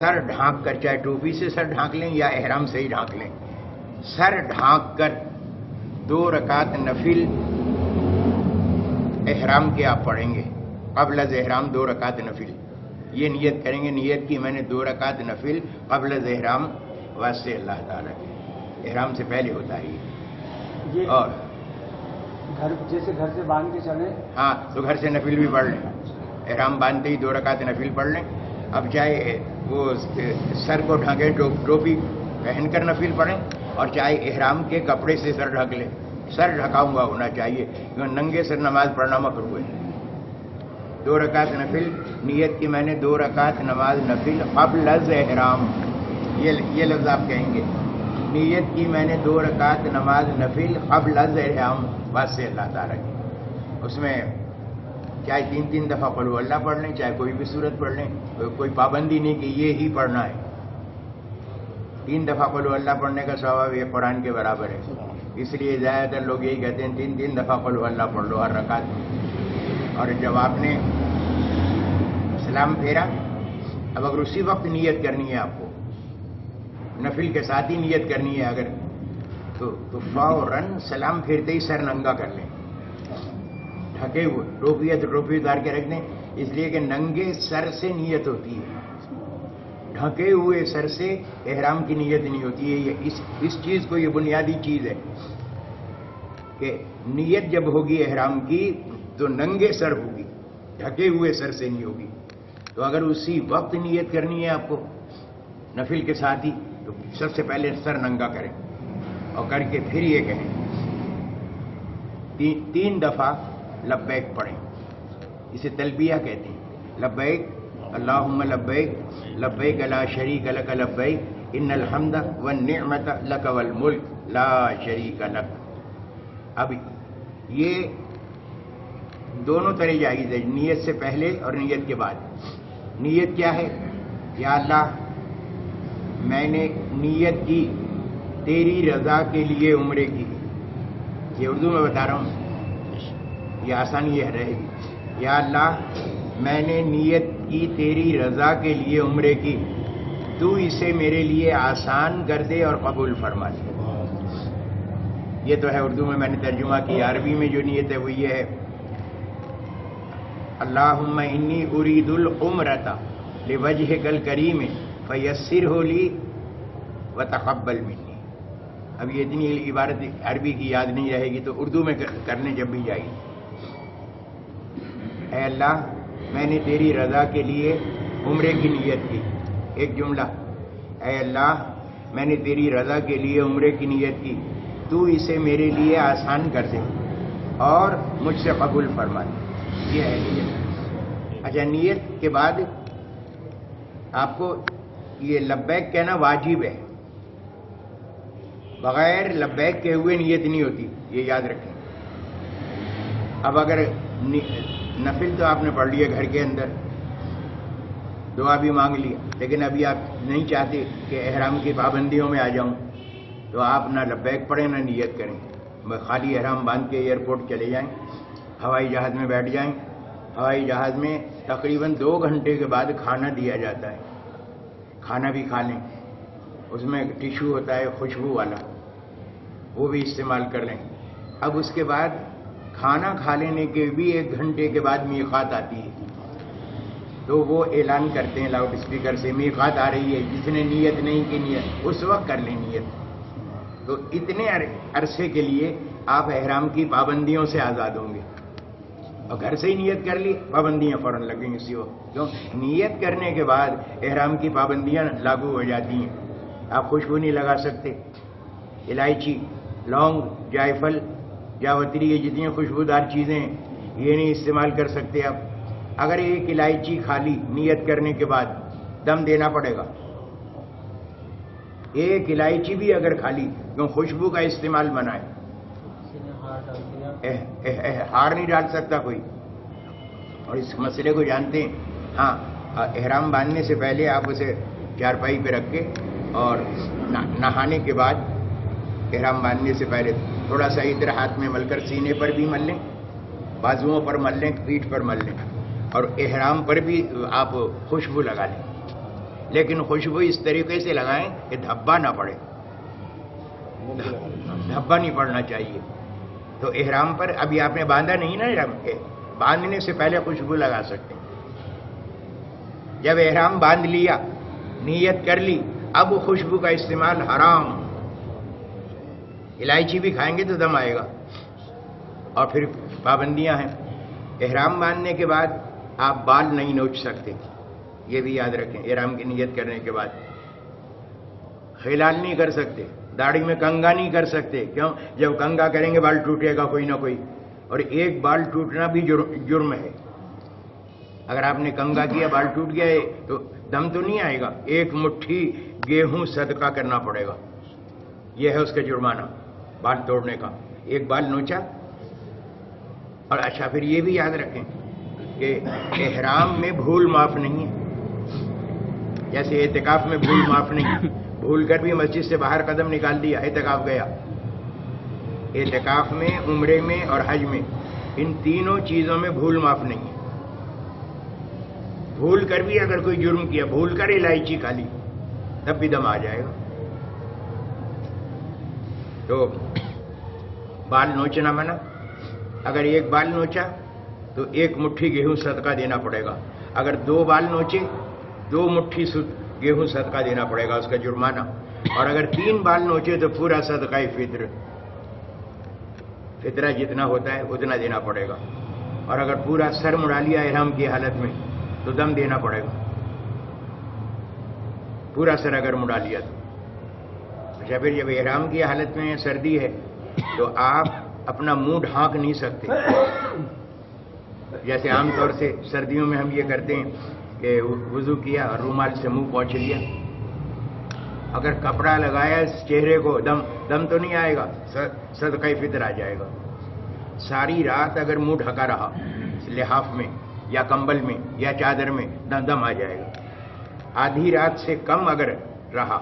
سر ڈھانک کر، چاہے ٹوپی سے سر ڈھانک لیں یا احرام سے ہی ڈھانک لیں، سر ڈھانک کر 2 رکعت نفل احرام کے آپ پڑھیں گے۔ قبل از احرام 2 رکعت نفل، یہ نیت کریں گے، نیت کی میں نے 2 رکعت نفل قبل از احرام واسطے اللہ تعالیٰ کے، احرام سے پہلے ہوتا ہے یہ۔ اور جیسے گھر سے باندھ کے چلیں، ہاں تو گھر سے نفل بھی پڑھ لیں، احرام باندھتے ہی 2 رکعت نفل پڑھ لیں۔ اب چاہے وہ سر کو ڈھانکیں، ٹوپی پہن کر نفل پڑھیں، اور چاہے احرام کے کپڑے سے سر ڈھک لیں، سر ڈھکا ہوا ہونا چاہیے، کیونکہ ننگے سر نماز پڑھنا مکروہ ہے۔ 2 رکعت نفل نیت کی میں نے 2 رکعت نماز نفل قبل از احرام، یہ لفظ آپ کہیں گے، نیت کی میں نے 2 رکعت نماز نفل قبل از احرام واسطے اللہ تعالیٰ کی۔ اس میں چاہے 3 دفعہ قل ہو اللہ پڑھ لیں، چاہے کوئی بھی صورت پڑھ لیں، کوئی پابندی نہیں کہ یہ ہی پڑھنا ہے۔ 3 دفعہ قل ہو اللہ پڑھنے کا ثواب یہ قرآن کے برابر ہے، اس لیے زیادہ تر لوگ یہی کہتے ہیں 3 دفعہ قل ہو اللہ پڑھ لو ہر رکعت میں۔ اور جب آپ نے سلام پھیرا، اب اگر اسی وقت نیت کرنی ہے آپ کو، نفل کے ساتھ ہی نیت کرنی ہے اگر تو فوراً سلام پھیرتے ہی سر ننگا کر لیں، ڈھکے ہوئے، ٹوپی ہے تو ٹوپی اتار کے رکھ دیں، اس لیے کہ ننگے سر سے نیت ہوتی ہے، ڈھکے ہوئے سر سے احرام کی نیت نہیں ہوتی ہے۔ یہ اس چیز کو، یہ بنیادی چیز ہے کہ نیت جب ہوگی احرام کی تو ننگے سر ہوگی، ڈھکے ہوئے سر سے نہیں ہوگی۔ تو اگر اسی وقت نیت کرنی ہے آپ کو نفل کے ساتھ ہی، تو سب سے پہلے سر ننگا کریں اور کر کے پھر یہ کہیں 3 دفعہ لبیک پڑھیں، اسے تلبیہ کہتے ہیں، لبیک اللہم لبیک لبیک لا شریک لک لبیک ان الحمد والنعمت لک والملک لا شریک لک۔ اب یہ دونوں طرح جائز ہے، نیت سے پہلے اور نیت کے بعد۔ نیت کیا ہے؟ یا اللہ میں نے نیت کی تیری رضا کے لیے عمرے کی، یہ اردو میں بتا رہا ہوں، یہ آسانی یہ رہے گی۔ یا اللہ میں نے نیت کی تیری رضا کے لیے عمرے کی، تو اسے میرے لیے آسان کر دے اور قبول فرما دے۔ یہ تو ہے اردو میں نے ترجمہ کی، عربی میں جو نیت ہے وہ یہ ہے، اللہم انی ارید العمرۃ لوجہک الکریم فیسرہ لی وتقبل منی۔ اب یہ اتنی عبارت عربی کی یاد نہیں رہے گی تو اردو میں کرنے جب بھی جائے گی، اے اللہ میں نے تیری رضا کے لیے عمرے کی نیت کی، ایک جملہ، اے اللہ میں نے تیری رضا کے لیے عمرے کی نیت کی، تو اسے میرے لیے آسان کر دے اور مجھ سے قبول فرما دے۔ یہ ہے نیت۔ اچھا، نیت کے بعد آپ کو یہ لبیک کہنا واجب ہے، بغیر لبیک کے ہوئے نیت نہیں ہوتی، یہ یاد رکھیں۔ اب اگر نفل تو آپ نے پڑھ لیا گھر کے اندر، دعا بھی مانگ لیا، لیکن ابھی آپ نہیں چاہتے کہ احرام کی پابندیوں میں آ جاؤں، تو آپ نہ لبیک پڑھیں نہ نیت کریں، خالی احرام باندھ کے ایئرپورٹ چلے جائیں، ہوائی جہاز میں بیٹھ جائیں۔ ہوائی جہاز میں تقریباً 2 گھنٹے کے بعد کھانا دیا جاتا ہے، کھانا بھی کھا لیں، اس میں ٹیشو ہوتا ہے خوشبو والا، وہ بھی استعمال کر لیں۔ اب اس کے بعد کھانا کھا لینے کے بھی 1 گھنٹے کے بعد میقات آتی ہے، تو وہ اعلان کرتے ہیں لاؤڈ اسپیکر سے، میقات آ رہی ہے، جس نے نیت نہیں کی نیت اس وقت کر لیں نیت۔ تو اتنے عرصے کے لیے آپ احرام کی پابندیوں سے آزاد ہوں گے، اور گھر سے ہی نیت کر لی، پابندیاں فوراً لگیں گی اسی وقت، کیوں؟ نیت کرنے کے بعد احرام کی پابندیاں لاگو ہو جاتی ہیں۔ آپ خوشبو نہیں لگا سکتے، الائچی، لونگ، جائفل، جاوتری، یہ جتنی خوشبودار چیزیں ہیں یہ نہیں استعمال کر سکتے آپ۔ اگر 1 الائچی کھالی نیت کرنے کے بعد دم دینا پڑے گا، 1 الائچی بھی اگر کھالی، کیوں خوشبو کا استعمال منع ہے، ہار نہیں ڈال سکتا کوئی، اور اس مسئلے کو جانتے ہیں۔ ہاں، احرام باندھنے سے پہلے آپ اسے چارپائی پہ رکھ کے اور نہانے کے بعد احرام باندھنے سے پہلے تھوڑا سا ادھر ہاتھ میں مل کر سینے پر بھی مل لیں، بازوؤں پر مل لیں، پیٹھ پر مل لیں، اور احرام پر بھی آپ خوشبو لگا لیں۔ لیکن خوشبو اس طریقے سے لگائیں کہ دھبا نہ پڑے، دھبا نہیں پڑنا چاہیے۔ تو احرام پر ابھی آپ نے باندھا نہیں نا، احرام کے باندھنے سے پہلے خوشبو لگا سکتے ہیں۔ جب احرام باندھ لیا، نیت کر لی، اب خوشبو کا استعمال حرام۔ الائچی بھی کھائیں گے تو دم آئے گا۔ اور پھر پابندیاں ہیں، احرام باندھنے کے بعد آپ بال نہیں نوچ سکتے، یہ بھی یاد رکھیں۔ احرام کی نیت کرنے کے بعد خلال نہیں کر سکتے، داڑھی میں کنگا نہیں کر سکتے۔ کیوں؟ جب کنگا کریں گے بال ٹوٹے گا کوئی نہ کوئی، اور ایک بال ٹوٹنا بھی جرم ہے۔ اگر آپ نے کنگا کیا، بال ٹوٹ گیا تو دم تو نہیں آئے گا، ایک مٹھی گیہوں صدقہ کرنا پڑے گا، یہ ہے اس کا جرمانہ بال توڑنے کا۔ ایک بال نوچا۔ اور اچھا، پھر یہ بھی یاد رکھیں کہ احرام میں بھول معاف نہیں ہے، جیسے اعتکاف میں بھول معاف نہیں، بھول کر بھی مسجد سے باہر قدم نکال دیا، اعتکاف گیا۔ اعتکاف میں، عمرے میں اور حج میں، ان تینوں چیزوں میں بھول معاف نہیں ہے۔ بھول کر بھی اگر کوئی جرم کیا، بھول کر الائچی کھا لی، تب بھی دم آ جائے گا۔ تو بال نوچنا منع۔ اگر ایک بال نوچا تو ایک مٹھی گیہوں صدقہ دینا پڑے گا۔ اگر دو بال نوچے، 2 مٹھی گیہوں صدقہ دینا پڑے گا، اس کا جرمانہ۔ اور اگر 3 بال نوچے تو پورا صدقہ فطرہ جتنا ہوتا ہے اتنا دینا پڑے گا۔ اور اگر پورا سر مڑا لیا احرام کی حالت میں تو دم دینا پڑے گا، پورا سر اگر مڑا لیا تو۔ اچھا، پھر جب احرام کی حالت میں سردی ہے تو آپ اپنا منہ ڈھانک نہیں سکتے، جیسے عام طور سے سردیوں میں ہم یہ کرتے ہیں کہ وضو کیا اور رومال سے منہ پوچھ لیا۔ اگر کپڑا لگایا اس چہرے کو، دم تو نہیں آئے گا، صدقہ فطر آ جائے گا۔ ساری رات اگر منہ ڈھکا رہا لحاف میں یا کمبل میں یا چادر میں، دم آ جائے گا۔ آدھی رات سے کم اگر رہا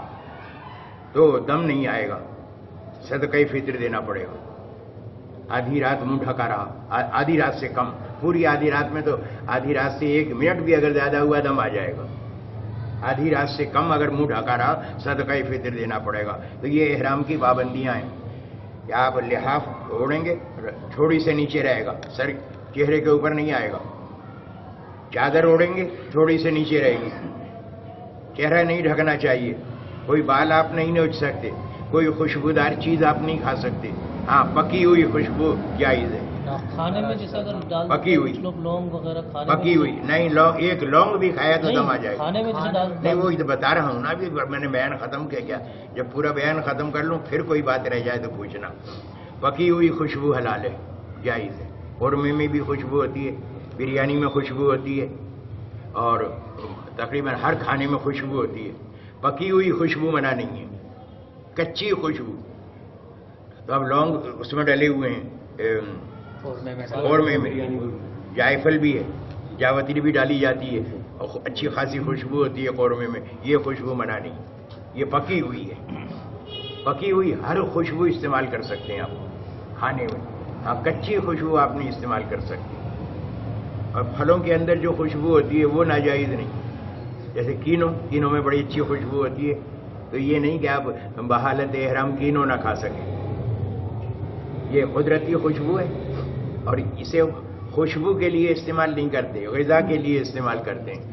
تو دم نہیں آئے گا، صدقہ فطر دینا پڑے گا۔ آدھی رات منہ ڈھکا رہا، آدھی رات سے کم، پوری آدھی رات میں تو آدھی رات سے 1 منٹ بھی اگر زیادہ ہوا دم آ جائے گا۔ آدھی رات سے کم اگر منہ ڈھکا رہا، صدقہ فطر دینا پڑے گا۔ تو یہ احرام کی پابندیاں ہیں کہ آپ لحاف اوڑھیں گے، تھوڑی سے نیچے رہے گا، سر چہرے کے اوپر نہیں آئے گا۔ چادر اوڑھیں گے، تھوڑی سے نیچے رہے گی، چہرہ نہیں ڈھکنا چاہیے۔ کوئی بال آپ نہیں نوچ سکتے، کوئی خوشبودار چیز آپ نہیں کھا سکتے۔ ہاں، پکی ہوئی خوشبو جائز ہے۔ کھانے میں جیسے اگر ڈال پکی ہوئی، لونگ وغیرہ کھانے پکی ہوئی نہیں، ایک لونگ بھی کھایا تو دم آ جائے گا۔ کھانے میں جیسے ڈال نہیں، وہ بتا رہا ہوں نا، ابھی میں نے بیان ختم کیا کیا، جب پورا بیان ختم کر لوں پھر کوئی بات رہ جائے تو پوچھنا۔ پکی ہوئی خوشبو حلال ہے، جائز ہے۔ قورمے میں بھی خوشبو ہوتی ہے، بریانی میں خوشبو ہوتی ہے، اور تقریباً ہر کھانے میں خوشبو ہوتی ہے۔ پکی ہوئی خوشبو منع نہیں ہے، کچی خوشبو تو اب لونگ اس میں ڈلے ہوئے ہیں، قورمے میں جائفل بھی ہے، جاوتری بھی ڈالی جاتی ہے، اور اچھی خاصی خوشبو ہوتی ہے قورمے میں، یہ خوشبو منع نہیں، یہ پکی ہوئی ہے۔ پکی ہوئی ہر خوشبو استعمال کر سکتے ہیں آپ کھانے میں، ہاں کچی خوشبو آپ نہیں استعمال کر سکتے۔ اور پھلوں کے اندر جو خوشبو ہوتی ہے وہ ناجائز نہیں، جیسے کینوں میں بڑی اچھی خوشبو ہوتی ہے، تو یہ نہیں کہ آپ بحالت احرام کینوں نہ کھا سکیں، یہ قدرتی خوشبو ہے، اور اسے خوشبو کے لیے استعمال نہیں کرتے، غذا کے لیے استعمال کرتے ہیں۔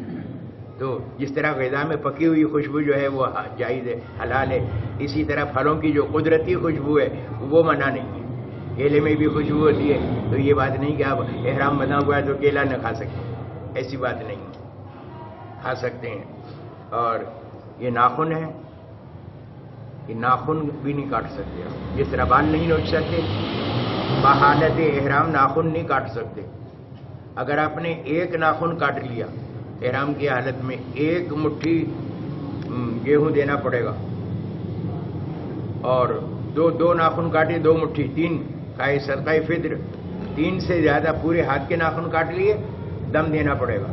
تو جس طرح غذا میں پکی ہوئی خوشبو جو ہے وہ جائز ہے، حلال ہے، اسی طرح پھلوں کی جو قدرتی خوشبو ہے وہ منع نہیں ہے۔ کیلے میں بھی خوشبو ہوتی ہے، تو یہ بات نہیں کہ آپ احرام بنا ہوا ہے تو کیلا نہ کھا سکیں، ایسی بات نہیں ہے، کھا سکتے ہیں۔ اور یہ ناخن ہے، یہ ناخن بھی نہیں کاٹ سکتے آپ، جس طرح بال نہیں نوچ سکتے، بحالت احرام ناخن نہیں کاٹ سکتے۔ اگر آپ نے ایک ناخن کاٹ لیا احرام کی حالت میں، 1 مٹھی گیہوں دینا پڑے گا، اور دو ناخن کاٹے 2 مٹھی، 3 کھائے صدقہ فطر، 3 سے زیادہ پورے ہاتھ کے ناخن کاٹ لیے دم دینا پڑے گا۔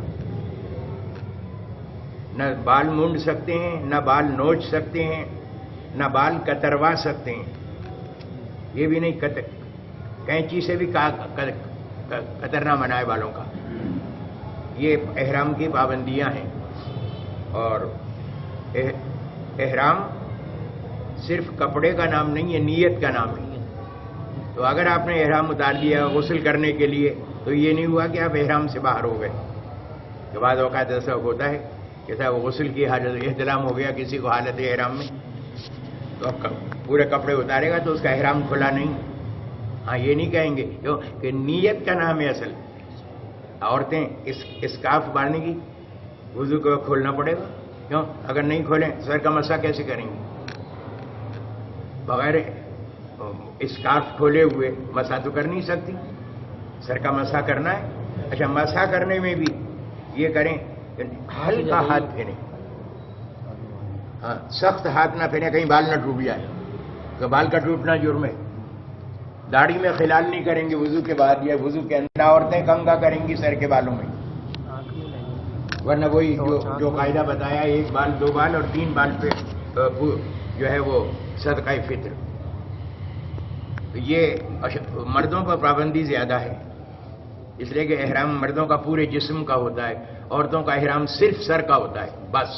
نہ بال مونڈ سکتے ہیں، نہ بال نوچ سکتے ہیں، نہ بال کتروا سکتے ہیں، یہ بھی نہیں، کینچی سے بھی کترنا منع ہے بالوں کا۔ یہ احرام کی پابندیاں ہیں۔ اور احرام صرف کپڑے کا نام نہیں ہے، نیت کا نام ہے. تو اگر آپ نے احرام اتار لیا غسل کرنے کے لیے تو یہ نہیں ہوا کہ آپ احرام سے باہر ہو گئے. کہ بعض اوقات ایسا ہوتا ہے کہ صاحب غسل کی حالت احتلام ہو گیا کسی کو حالت احرام میں، تو اب پورے کپڑے اتارے گا تو اس کا احرام کھلا نہیں. ہاں یہ نہیں کہیں گے کیوں کہ نیت کا نام ہے اصل. عورتیں اسکارف باندھنے کی وضو کو کھولنا پڑے گا، کیوں؟ اگر نہیں کھولیں سر کا مسح کیسے کریں گے؟ بغیر اسکارف کھولے ہوئے مسح تو کر نہیں سکتی. سر کا مسح کرنا ہے. اچھا مسح کرنے میں بھی یہ کریں کہ ہلکا ہاتھ پھیریں. ہاں سخت ہاتھ نہ پھیریں کہیں بال نہ ٹوٹ جائے، تو بال کا ٹوٹنا جرم ہے. داڑھی میں خلال نہیں کریں گے وضو کے بعد یا وضو کے اندر. عورتیں کنگا کریں گی سر کے بالوں میں، ورنہ وہی جو قاعدہ بتایا 1 بال 2 بال اور 3 بال پہ جو ہے وہ صدقہ فطر. یہ مردوں پر پابندی زیادہ ہے، اس لیے کہ احرام مردوں کا پورے جسم کا ہوتا ہے، عورتوں کا احرام صرف سر کا ہوتا ہے بس.